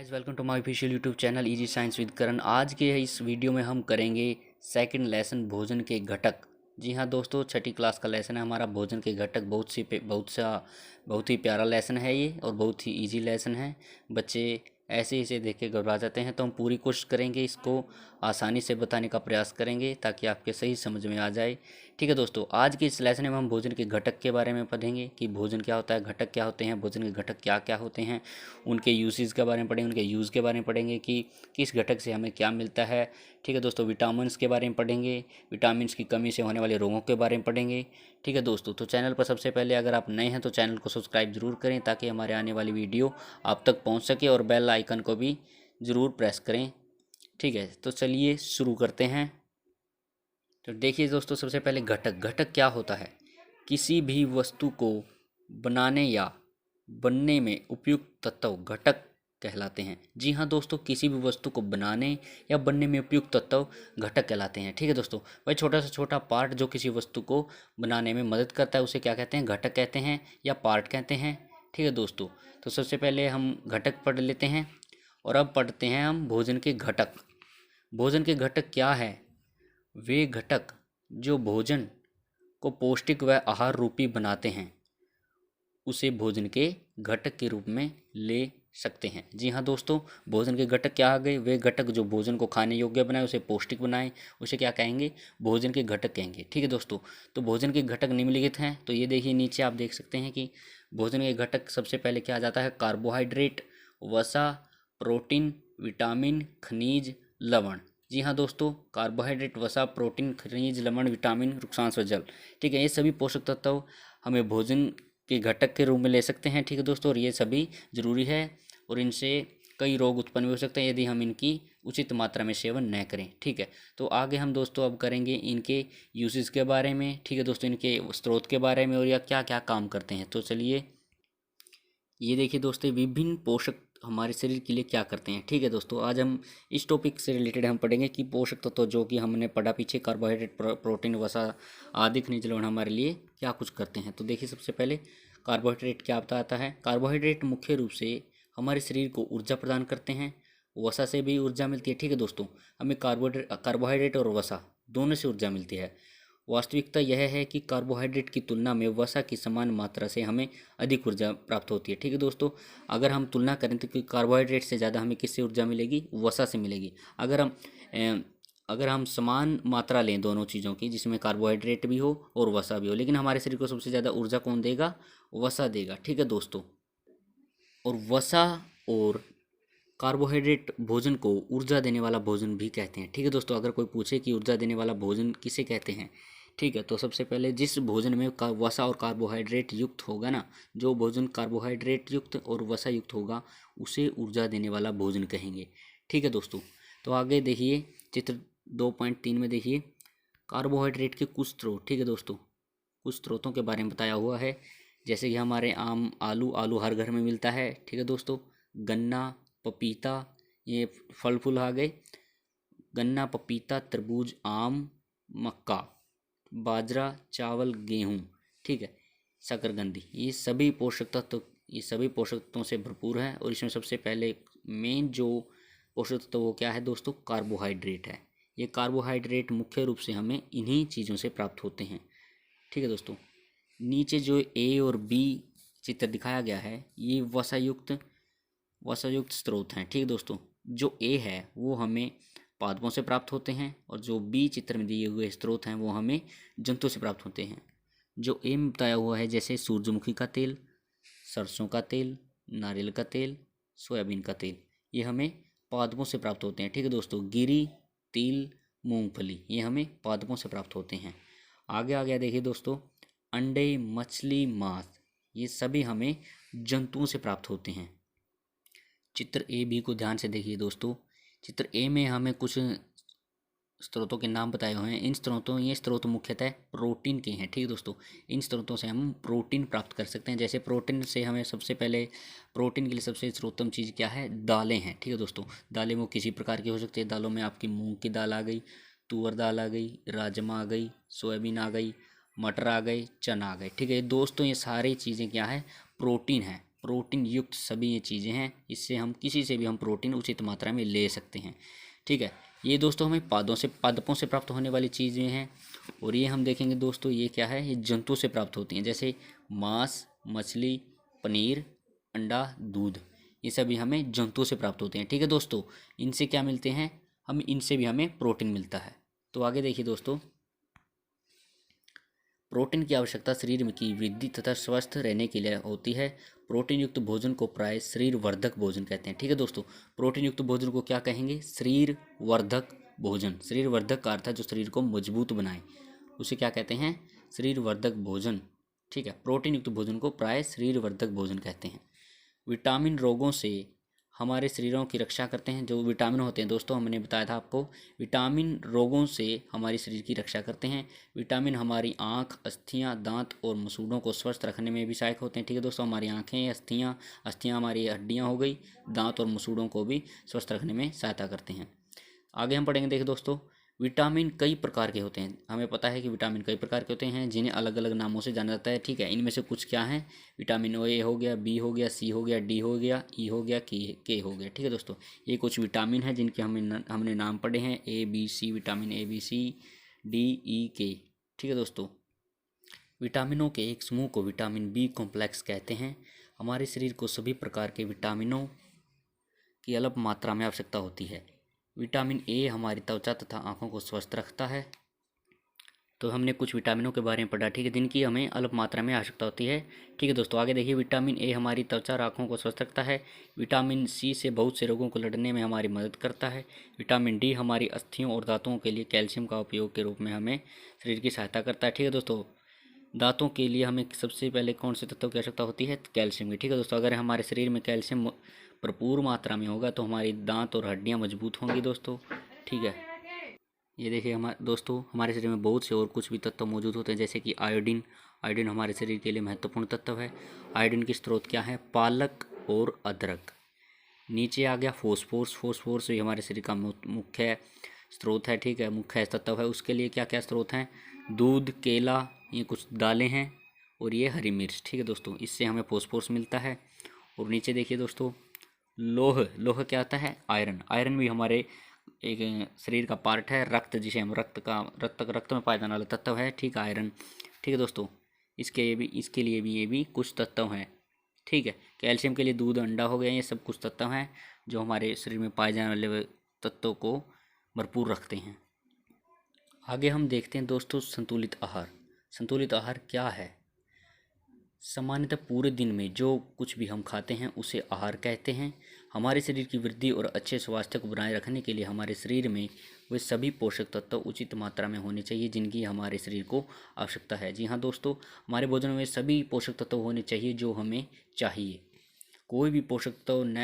Guys welcome to my official YouTube channel easy science with Karan. आज के इस video में हम करेंगे सेकंड लेसन भोजन के घटक। जी हाँ दोस्तों, छठी क्लास का लेसन है हमारा भोजन के घटक। बहुत ही प्यारा लेसन है ये और बहुत ही इजी लेसन है। बच्चे ऐसे इसे देख के घबरा जाते हैं, तो हम पूरी कोशिश करेंगे इसको आसानी से बताने का प्रयास करेंगे ताकि आपके सही समझ में आ जाए। ठीक है दोस्तों, आज के इस लेसन में हम भोजन के घटक के बारे में पढ़ेंगे कि भोजन क्या होता है, घटक क्या होते हैं, भोजन के घटक क्या क्या होते हैं, उनके यूसेज के बारे में पढ़ेंगे, उनके यूज़ के बारे में पढ़ेंगे कि किस घटक से हमें क्या मिलता है। ठीक है दोस्तों, विटामिन्स के बारे में पढ़ेंगे, विटामिन्स की कमी से होने वाले रोगों के बारे में पढ़ेंगे। ठीक है दोस्तों, तो चैनल पर सबसे पहले अगर आप नए हैं तो चैनल को सब्सक्राइब जरूर करें ताकि हमारे आने वाली वीडियो आप तक पहुंच सके, और बेल आइकन को भी ज़रूर प्रेस करें। ठीक है, तो चलिए शुरू करते हैं। तो देखिए दोस्तों, सबसे पहले घटक। घटक क्या होता है? किसी भी वस्तु को बनाने या बनने में उपयुक्त तत्व घटक कहलाते हैं। जी हाँ दोस्तों, किसी भी वस्तु को बनाने या बनने में उपयुक्त तत्व घटक कहलाते हैं। ठीक है दोस्तों, वही छोटा से छोटा पार्ट जो किसी वस्तु को बनाने में मदद करता है उसे क्या कहते हैं? घटक कहते हैं या पार्ट कहते हैं। ठीक है दोस्तों, तो सबसे पहले हम घटक पढ़ लेते हैं और अब पढ़ते हैं हम भोजन के घटक। भोजन के घटक क्या है? वे घटक जो भोजन को पौष्टिक व आहार रूपी बनाते हैं उसे भोजन के घटक के रूप में ले सकते हैं। जी हाँ दोस्तों, भोजन के घटक क्या आ गए? वे घटक जो भोजन को खाने योग्य बनाए, उसे पौष्टिक बनाए, उसे क्या कहेंगे? भोजन के घटक कहेंगे। ठीक है दोस्तों, तो भोजन के घटक निम्नलिखित हैं। तो ये देखिए, नीचे आप देख सकते हैं कि भोजन के घटक सबसे पहले क्या आ जाता है? कार्बोहाइड्रेट, वसा, प्रोटीन, विटामिन, खनिज, लवण। जी हाँ दोस्तों, कार्बोहाइड्रेट, वसा, प्रोटीन, खनिज, लवण, विटामिन, रुक्षांश व जल। ठीक है, ये सभी पोषक तत्व हमें भोजन के घटक के रूप में ले सकते हैं। ठीक है दोस्तों, और ये सभी जरूरी है और इनसे कई रोग उत्पन्न भी हो सकते हैं यदि हम इनकी उचित मात्रा में सेवन न करें। ठीक है, तो आगे हम दोस्तों अब करेंगे इनके यूसेज के बारे में। ठीक है दोस्तों, इनके स्रोत के बारे में और या क्या क्या काम करते हैं। तो चलिए ये देखिए दोस्तों, विभिन्न पोषक हमारे शरीर के लिए क्या करते हैं। ठीक है दोस्तों, आज हम इस टॉपिक से रिलेटेड हम पढ़ेंगे कि पोषक तत्व तो जो कि हमने पढ़ा पीछे, कार्बोहाइड्रेट, प्रोटीन, वसा आदि खनिज लवण हमारे लिए क्या कुछ करते हैं। तो देखिए, सबसे पहले कार्बोहाइड्रेट क्या बताता है? कार्बोहाइड्रेट मुख्य रूप से हमारे शरीर को ऊर्जा प्रदान करते हैं। वसा से भी ऊर्जा मिलती है। ठीक है दोस्तों, हमें कार्बोहाइड्रेट और वसा दोनों से ऊर्जा मिलती है। वास्तविकता यह है कि कार्बोहाइड्रेट की तुलना में वसा की समान मात्रा से हमें अधिक ऊर्जा प्राप्त होती है। ठीक है दोस्तों, अगर हम तुलना करें तो कार्बोहाइड्रेट से ज़्यादा हमें किससे ऊर्जा मिलेगी? वसा से मिलेगी। अगर हम समान मात्रा लें दोनों चीज़ों की, जिसमें कार्बोहाइड्रेट भी हो और वसा भी हो, लेकिन हमारे शरीर को सबसे ज़्यादा ऊर्जा कौन देगा? वसा देगा। ठीक है दोस्तों, और वसा और कार्बोहाइड्रेट भोजन को ऊर्जा देने वाला भोजन भी कहते हैं। ठीक है दोस्तों, अगर कोई पूछे कि ऊर्जा देने वाला भोजन किसे कहते हैं, ठीक है, तो सबसे पहले जिस भोजन में वसा और कार्बोहाइड्रेट युक्त होगा ना, जो भोजन कार्बोहाइड्रेट युक्त और वसा युक्त होगा उसे ऊर्जा देने वाला भोजन कहेंगे। ठीक है दोस्तों, तो आगे देखिए चित्र 2.3 में देखिए कार्बोहाइड्रेट के कुछ स्रोत। ठीक है दोस्तों, कुछ स्रोतों के बारे में बताया हुआ है, जैसे कि हमारे आम आलू हर घर में मिलता है। ठीक है दोस्तों, गन्ना, पपीता, ये फल फूल आ गए। गन्ना, पपीता, तरबूज, आम, मक्का, बाजरा, चावल, गेहूँ। ठीक है, शकरकंदी, ये सभी पोषक तत्वों से भरपूर है। और इसमें सबसे पहले मेन जो पोषक तत्व वो क्या है दोस्तों? कार्बोहाइड्रेट है। ये कार्बोहाइड्रेट मुख्य रूप से हमें इन्हीं चीज़ों से प्राप्त होते हैं। ठीक है दोस्तों, नीचे जो ए और बी चित्र दिखाया गया है ये वसायुक्त स्रोत हैं। ठीक है दोस्तों, जो ए है वो हमें पादपों से प्राप्त होते हैं और जो बी चित्र में दिए हुए स्रोत हैं वो हमें जंतु से प्राप्त होते हैं। जो ए में बताया हुआ है, जैसे सूरजमुखी का तेल, सरसों का तेल, नारियल का तेल, सोयाबीन का तेल, ये हमें पादपों से प्राप्त होते हैं। ठीक है दोस्तों, गिरी, तिल, मूंगफली, ये हमें पादपों से प्राप्त होते हैं। आगे आ गया देखिए दोस्तों, अंडे, मछली, मांस, ये सभी हमें जंतुओं से प्राप्त होते हैं। चित्र ए बी को ध्यान से देखिए दोस्तों। चित्र ए में हमें कुछ स्रोतों के नाम बताए हुए हैं। ये स्रोत मुख्यतः प्रोटीन के हैं। ठीक है दोस्तों, इन स्रोतों से हम प्रोटीन प्राप्त कर सकते हैं। जैसे प्रोटीन से हमें सबसे पहले, प्रोटीन के लिए सबसे सर्वोत्तम चीज़ क्या है? दालें हैं। ठीक है दोस्तों, दालें वो किसी प्रकार की हो सकती है। दालों में आपकी मूंग की दाल आ गई, तुअर दाल आ गई, राजमा आ गई, सोयाबीन आ गई, मटर आ गए, चना आ गए। ठीक है दोस्तों, ये सारी चीज़ें क्या है? प्रोटीन है। प्रोटीन युक्त सभी ये चीज़ें हैं। इससे हम किसी से भी हम प्रोटीन उचित मात्रा में ले सकते हैं। ठीक है, ये दोस्तों हमें पादपों से प्राप्त होने वाली चीज़ें हैं। और ये हम देखेंगे दोस्तों, ये क्या है, ये जंतु से प्राप्त होती हैं, जैसे मांस, मछली, पनीर, अंडा, दूध, ये सभी हमें जंतुओं से प्राप्त होते हैं। ठीक है दोस्तों, इनसे क्या मिलते हैं, हम इनसे भी हमें प्रोटीन मिलता है। तो आगे देखिए दोस्तों, प्रोटीन की आवश्यकता शरीर में की वृद्धि तथा स्वस्थ रहने के लिए होती है। प्रोटीन युक्त भोजन को प्राय शरीर वर्धक भोजन कहते हैं। ठीक है दोस्तों, प्रोटीन युक्त भोजन को क्या कहेंगे, शरीर वर्धक भोजन। शरीर वर्धक का अर्थ है जो शरीर को मजबूत बनाए, उसे क्या कहते हैं, शरीर वर्धक भोजन। ठीक है, प्रोटीन युक्त भोजन को प्राय शरीर वर्धक भोजन कहते हैं। विटामिन रोगों से हमारे शरीरों की रक्षा करते हैं। जो विटामिन होते हैं दोस्तों, हमने बताया था आपको, विटामिन रोगों से हमारे शरीर की रक्षा करते हैं। विटामिन हमारी आँख, अस्थियाँ, दांत और मसूड़ों को स्वस्थ रखने में भी सहायक होते हैं। ठीक है दोस्तों, हमारी आँखें, अस्थियाँ हमारी हड्डियाँ हो गई, दांत और मसूड़ों को भी स्वस्थ रखने में सहायता करते हैं। आगे हम पढ़ेंगे, देखिए दोस्तों, विटामिन कई प्रकार के होते हैं। हमें पता है कि विटामिन कई प्रकार के होते हैं, जिन्हें अलग अलग नामों से जाना जाता है। ठीक है, इनमें से कुछ क्या हैं, विटामिन ए हो गया, बी हो गया, सी हो गया, डी हो गया, ई हो गया, के हो गया। ठीक है दोस्तों, ये कुछ विटामिन हैं जिनके हमने नाम पढ़े हैं, A B C, vitamin A B C D E के। ठीक है दोस्तों, विटामिनों के एक समूह को विटामिन बी कॉम्प्लेक्स कहते हैं। हमारे शरीर को सभी प्रकार के विटामिनों की अलग मात्रा में आवश्यकता होती है। विटामिन ए हमारी त्वचा तथा आँखों को स्वस्थ रखता है। तो हमने कुछ विटामिनों के बारे में पढ़ा, ठीक है, जिनकी हमें अल्प मात्रा में आवश्यकता होती है। ठीक है दोस्तों, आगे देखिए, विटामिन ए हमारी त्वचा और आँखों को स्वस्थ रखता है। विटामिन सी से बहुत से रोगों को लड़ने में हमारी मदद करता है। विटामिन डी हमारी अस्थियों और दांतों के लिए कैल्शियम का उपयोग के रूप में हमें शरीर की सहायता करता है। ठीक है दोस्तों, दांतों के लिए हमें सबसे पहले कौन से तत्व की आवश्यकता होती है, कैल्शियम की। ठीक है दोस्तों, अगर हमारे शरीर में कैल्शियम भरपूर मात्रा में होगा तो हमारी दांत और हड्डियां मजबूत होंगी दोस्तों। ठीक है, ये देखिए हमारे दोस्तों, हमारे शरीर में बहुत से और कुछ भी तत्व मौजूद होते हैं, जैसे कि आयोडीन। आयोडीन हमारे शरीर के लिए महत्वपूर्ण तत्व है। आयोडीन की स्रोत क्या है, पालक और अदरक। नीचे आ गया फोस्फोरस। फोस्फोरस भी हमारे शरीर का मुख्य स्रोत है। ठीक है, मुख्य तत्व है। उसके लिए क्या क्या स्रोत हैं, दूध, केला, ये कुछ दालें हैं, और ये हरी मिर्च। ठीक है दोस्तों, इससे हमें फोस्फोरस मिलता है। और नीचे देखिए दोस्तों, लोह क्या आता है, आयरन। आयरन भी हमारे एक शरीर का पार्ट है, रक्त, जिसे हम रक्त में पाया जाने वाला तत्व है। ठीक है, आयरन। ठीक है दोस्तों, इसके लिए भी ये भी कुछ तत्व हैं। ठीक है, कैल्शियम के लिए दूध, अंडा हो गया, ये सब कुछ तत्व हैं जो हमारे शरीर में पाए जाने वाले तत्वों को भरपूर रखते हैं। आगे हम देखते हैं दोस्तों, संतुलित आहार। संतुलित आहार क्या है, सामान्यतः पूरे दिन में जो कुछ भी हम खाते हैं उसे आहार कहते हैं। हमारे शरीर की वृद्धि और अच्छे स्वास्थ्य को बनाए रखने के लिए हमारे शरीर में वे सभी पोषक तत्व उचित मात्रा में होने चाहिए जिनकी हमारे शरीर को आवश्यकता है। जी हाँ दोस्तों, हमारे भोजन में सभी पोषक तत्व होने चाहिए जो हमें चाहिए। कोई भी पोषक तत्व न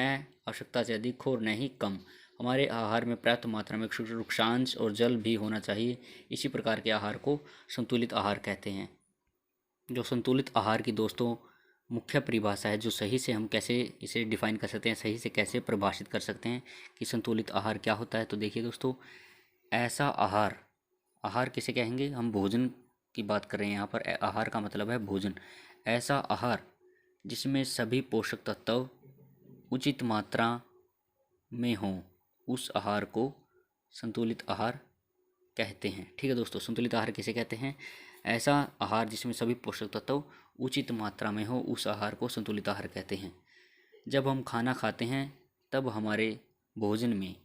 आवश्यकता से अधिक हो और न ही कम। हमारे आहार में पर्याप्त मात्रा में वृक्षांश और जल भी होना चाहिए। इसी प्रकार के आहार को संतुलित आहार कहते हैं। जो संतुलित आहार की दोस्तों मुख्य परिभाषा है, जो सही से हम कैसे इसे डिफाइन कर सकते हैं, सही से कैसे परिभाषित कर सकते हैं कि संतुलित आहार क्या होता है, तो देखिए दोस्तों, ऐसा आहार किसे कहेंगे, हम भोजन की बात कर रहे हैं यहाँ पर। आहार का मतलब है भोजन। ऐसा आहार जिसमें सभी पोषक तत्व उचित मात्रा में हों, उस आहार को संतुलित आहार कहते हैं। ठीक है दोस्तों, संतुलित आहार किसे कहते हैं, ऐसा आहार जिसमें सभी पोषक तत्व उचित मात्रा में हो, उस आहार को संतुलित आहार कहते हैं। जब हम खाना खाते हैं तब हमारे भोजन में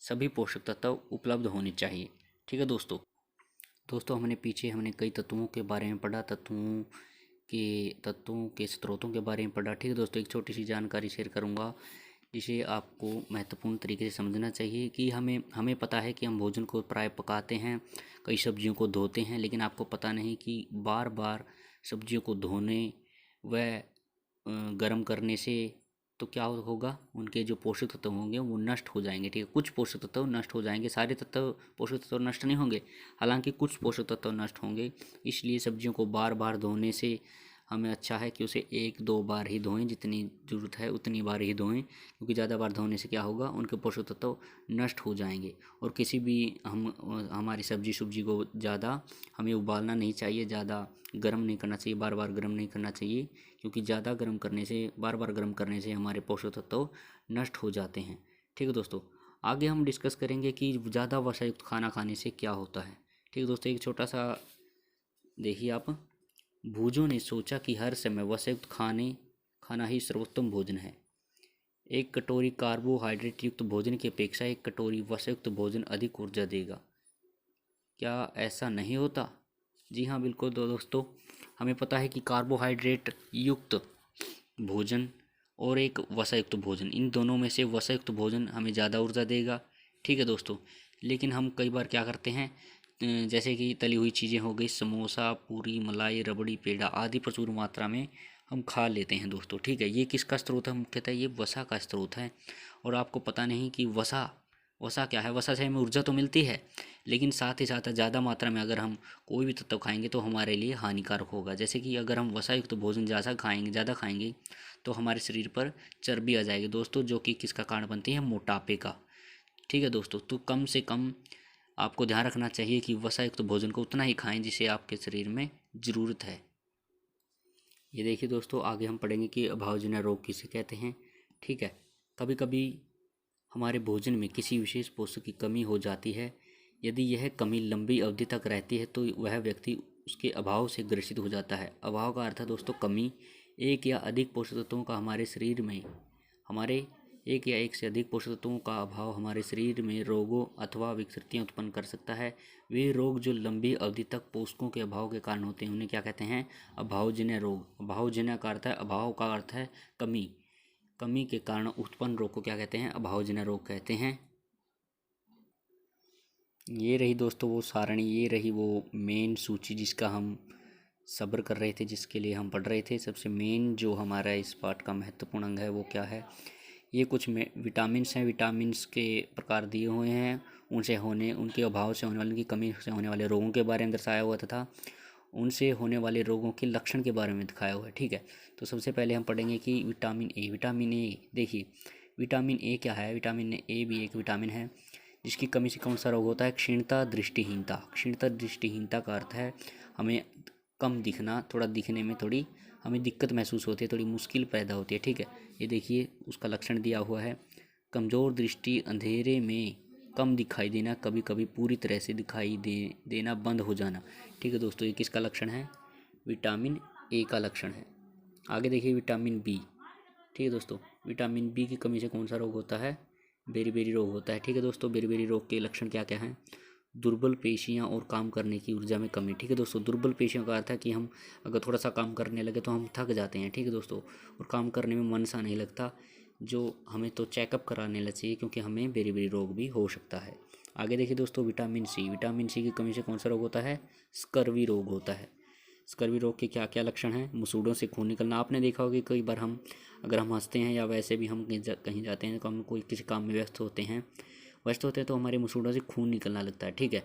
सभी पोषक तत्व उपलब्ध होने चाहिए। ठीक है दोस्तों, हमने कई तत्वों के बारे में पढ़ा, तत्वों के स्रोतों के बारे में पढ़ा। ठीक है दोस्तों, एक छोटी सी जानकारी शेयर करूंगा जिसे आपको महत्वपूर्ण तरीके से समझना चाहिए कि हमें पता है कि हम भोजन को प्राय पकाते हैं, कई सब्जियों को धोते हैं, लेकिन आपको पता नहीं कि बार बार सब्जियों को धोने व गर्म करने से तो क्या होगा, उनके जो पोषक तत्व होंगे वो नष्ट हो जाएंगे। ठीक है, कुछ पोषक तत्व नष्ट हो जाएंगे, सारे पोषक तत्व नष्ट नहीं होंगे, हालांकि कुछ पोषक तत्व नष्ट होंगे। इसलिए सब्जियों को बार बार धोने से हमें अच्छा है कि उसे 1-2 बार ही धोएं, जितनी ज़रूरत है उतनी बार ही धोएं, क्योंकि ज़्यादा बार धोने से क्या होगा, उनके पोषक तत्व नष्ट हो जाएंगे। और किसी भी हमारी सब्जी को ज़्यादा हमें उबालना नहीं चाहिए, ज़्यादा गर्म नहीं करना चाहिए, बार बार गर्म नहीं करना चाहिए, क्योंकि ज़्यादा गर्म करने से, बार बार गर्म करने से हमारे पोषक तत्व नष्ट हो जाते हैं। ठीक है दोस्तों, आगे हम डिस्कस करेंगे कि ज़्यादा वसायुक्त खाना खाने से क्या होता है। ठीक है दोस्तों, एक छोटा सा देखिए आप। भूजों ने सोचा कि हर समय वसायुक्त खाना ही सर्वोत्तम भोजन है। एक कटोरी कार्बोहाइड्रेट युक्त भोजन की अपेक्षा एक कटोरी वसायुक्त भोजन अधिक ऊर्जा देगा। क्या ऐसा नहीं होता? जी हाँ, बिल्कुल दोस्तों, हमें पता है कि कार्बोहाइड्रेट युक्त भोजन और एक वसायुक्त भोजन, इन दोनों में से वसायुक्त भोजन हमें ज़्यादा ऊर्जा देगा। ठीक है दोस्तों, लेकिन हम कई बार क्या करते हैं, जैसे कि तली हुई चीज़ें हो गई, समोसा, पूरी, मलाई, रबड़ी, पेड़ा आदि प्रचुर मात्रा में हम खा लेते हैं दोस्तों। ठीक है, ये किसका स्रोत है? मुख्यतः ये वसा का स्रोत है। और आपको पता नहीं कि वसा वसा क्या है। वसा से हमें ऊर्जा तो मिलती है, लेकिन साथ ही साथ ज़्यादा मात्रा में अगर हम कोई भी तत्व खाएंगे तो हमारे लिए हानिकारक होगा। जैसे कि अगर हम वसायुक्त भोजन ज़्यादा खाएंगे तो हमारे शरीर पर चर्बी आ जाएगी दोस्तों, जो कि किसका कारण बनती है? मोटापे का। ठीक है दोस्तों, तो कम से कम आपको ध्यान रखना चाहिए कि वसायुक्त भोजन को उतना ही खाएं जिसे आपके शरीर में ज़रूरत है। ये देखिए दोस्तों, आगे हम पढ़ेंगे कि अभावजन्य रोग किसे कहते हैं। ठीक है, कभी कभी हमारे भोजन में किसी विशेष पोषक की कमी हो जाती है। यदि यह कमी लंबी अवधि तक रहती है तो वह व्यक्ति उसके अभाव से ग्रसित हो जाता है। अभाव का अर्थ है दोस्तों कमी। एक या अधिक पोषक तत्वों का हमारे शरीर में हमारे एक या एक से अधिक पोषक तत्वों का अभाव हमारे शरीर में रोगों अथवा विकृतियाँ उत्पन्न कर सकता है। वे रोग जो लंबी अवधि तक पोषकों के अभाव के कारण होते हैं उन्हें क्या कहते हैं? अभावजन्य रोग। अभावजन्य का अर्थ है, अभाव का अर्थ है कमी। कमी के कारण उत्पन्न रोग को क्या कहते हैं? अभावजन्य रोग कहते हैं। ये रही दोस्तों वो सारणी, ये रही वो मेन सूची जिसका हम सब्र कर रहे थे, जिसके लिए हम पढ़ रहे थे। सबसे मेन जो हमारा इस पाठ का महत्वपूर्ण अंग है वो क्या है? ये कुछ विटामिन्स हैं। विटामिन्स के प्रकार दिए हुए हैं, उनके अभाव से होने वाले, उनकी कमी से होने वाले रोगों के बारे में दर्शाया हुआ तथा उनसे होने वाले रोगों के लक्षण के बारे में दिखाया हुआ है। ठीक है, तो सबसे पहले हम पढ़ेंगे कि विटामिन ए। विटामिन ए, देखिए विटामिन ए क्या है? विटामिन ए भी एक विटामिन है जिसकी कमी से कौन सा रोग होता है? क्षीणता, दृष्टिहीनता। क्षीणता दृष्टिहीनता का अर्थ है हमें कम दिखना, थोड़ा दिखने में थोड़ी हमें दिक्कत महसूस होती है, थोड़ी मुश्किल पैदा होती है। ठीक है, ये देखिए उसका लक्षण दिया हुआ है। कमज़ोर दृष्टि, अंधेरे में कम दिखाई देना, कभी कभी पूरी तरह से दिखाई देना बंद हो जाना। ठीक है दोस्तों, ये किसका लक्षण है? विटामिन ए का लक्षण है। आगे देखिए विटामिन बी। ठीक है दोस्तों, विटामिन बी की कमी से कौन सा रोग होता है? बेरी रोग होता है। ठीक है दोस्तों, बेरी रोग के लक्षण क्या क्या हैं? दुर्बल पेशियां और काम करने की ऊर्जा में कमी। ठीक है दोस्तों, दुर्बल पेशियों का अर्थ है कि हम अगर थोड़ा सा काम करने लगे तो हम थक जाते हैं। ठीक है दोस्तों, और काम करने में मन सा नहीं लगता, जो हमें तो चेकअप कराने लग चाहिए, क्योंकि हमें बेरी रोग भी हो सकता है। आगे देखिए दोस्तों विटामिन सी। विटामिन सी की कमी से कौन सा रोग होता है? स्कर्वी रोग होता है। स्कर्वी रोग के क्या क्या लक्षण हैं? मुसूड़ों से खून निकलना। आपने देखा होगा कि कई बार अगर हम हंसते हैं या वैसे भी हम कहीं जाते हैं तो हम कोई किसी काम में व्यस्त होते हैं तो हमारे मुसूड़ों से खून निकलना लगता है। ठीक है,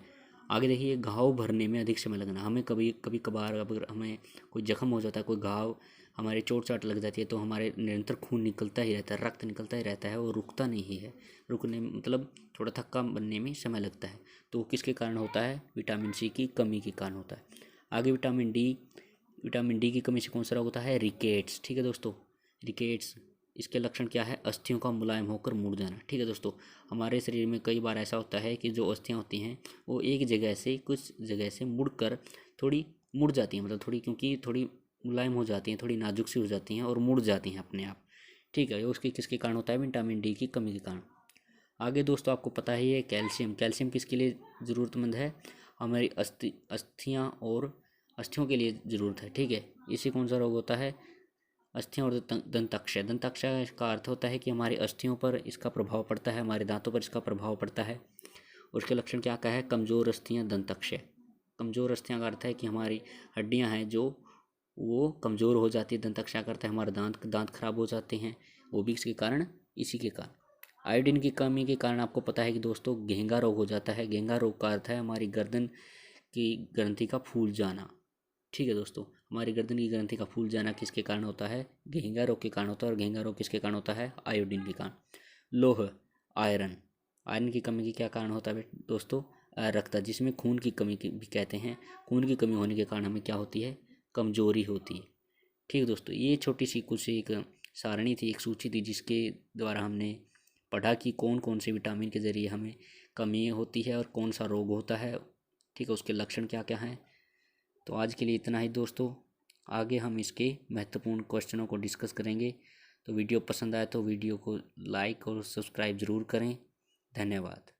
आगे देखिए घाव भरने में अधिक समय लगना। हमें कभी कभार अगर हमें कोई जख्म हो जाता है, कोई घाव हमारे चोट चाट लग जाती है तो हमारे निरंतर खून निकलता ही रहता है, रक्त निकलता ही रहता है और रुकता नहीं है। रुकने मतलब थोड़ा थक्का बनने में समय लगता है, तो किसके कारण होता है? विटामिन सी की कमी के कारण होता है। आगे विटामिन डी। विटामिन डी की कमी से कौन सा रोग होता है? रिकेट्स। ठीक है दोस्तों, रिकेट्स, इसके लक्षण क्या है? अस्थियों का मुलायम होकर मुड़ जाना। ठीक है दोस्तों, हमारे शरीर में कई बार ऐसा होता है कि जो अस्थियां होती हैं वो एक जगह से कुछ जगह से मुड़कर थोड़ी मुड़ जाती हैं, मतलब थोड़ी, क्योंकि थोड़ी मुलायम हो जाती हैं, थोड़ी नाजुक सी हो जाती हैं और मुड़ जाती हैं अपने आप। ठीक है, ये उसकी किसके कारण होता है? विटामिन डी की कमी के कारण। आगे दोस्तों आपको पता ही है कैल्शियम। कैल्शियम किसके लिए ज़रूरतमंद है? हमारी अस्थियाँ और अस्थियों के लिए ज़रूरत है। ठीक है, इसी कौन सा रोग होता है? अस्थियाँ और दंताक्षय। दंताक्षय का अर्थ होता है कि हमारी अस्थियों पर इसका प्रभाव पड़ता है, हमारे दांतों पर इसका प्रभाव पड़ता है। उसके लक्षण क्या क्या है? कमज़ोर अस्थियाँ, दंताक्षय। कमज़ोर अस्थियाँ का अर्थ है कि हमारी हड्डियाँ हैं जो वो कमज़ोर हो जाती है। दंताक्षय का अर्थ है हमारे दांत खराब हो जाते हैं, वो भी इसके कारण, इसी के कारण। आयोडीन की कमी के कारण आपको पता है कि दोस्तों घेंगा रोग हो जाता है। घेंगा रोग का अर्थ है हमारी गर्दन की ग्रंथि का फूल जाना। ठीक है दोस्तों, हमारी गर्दन की ग्रंथि का फूल जाना किसके कारण होता है? घेंघा रोग के कारण होता है। और घेंघा रोग किसके कारण होता है? आयोडीन के कारण। लोह, आयरन, आयरन की कमी के क्या कारण होता है दोस्तों? रक्तता, जिसमें खून की कमी की भी कहते हैं। खून की कमी होने के कारण हमें क्या होती है? कमजोरी होती है। ठीक है दोस्तों, ये छोटी सी कुछ एक सारणी थी, एक सूची थी, जिसके द्वारा हमने पढ़ा कि कौन कौन से विटामिन के ज़रिए हमें कमी होती है और कौन सा रोग होता है। ठीक है, उसके लक्षण क्या क्या हैं। तो आज के लिए इतना ही दोस्तों, आगे हम इसके महत्वपूर्ण क्वेश्चनों को डिस्कस करेंगे। तो वीडियो पसंद आए तो वीडियो को लाइक और सब्सक्राइब ज़रूर करें। धन्यवाद।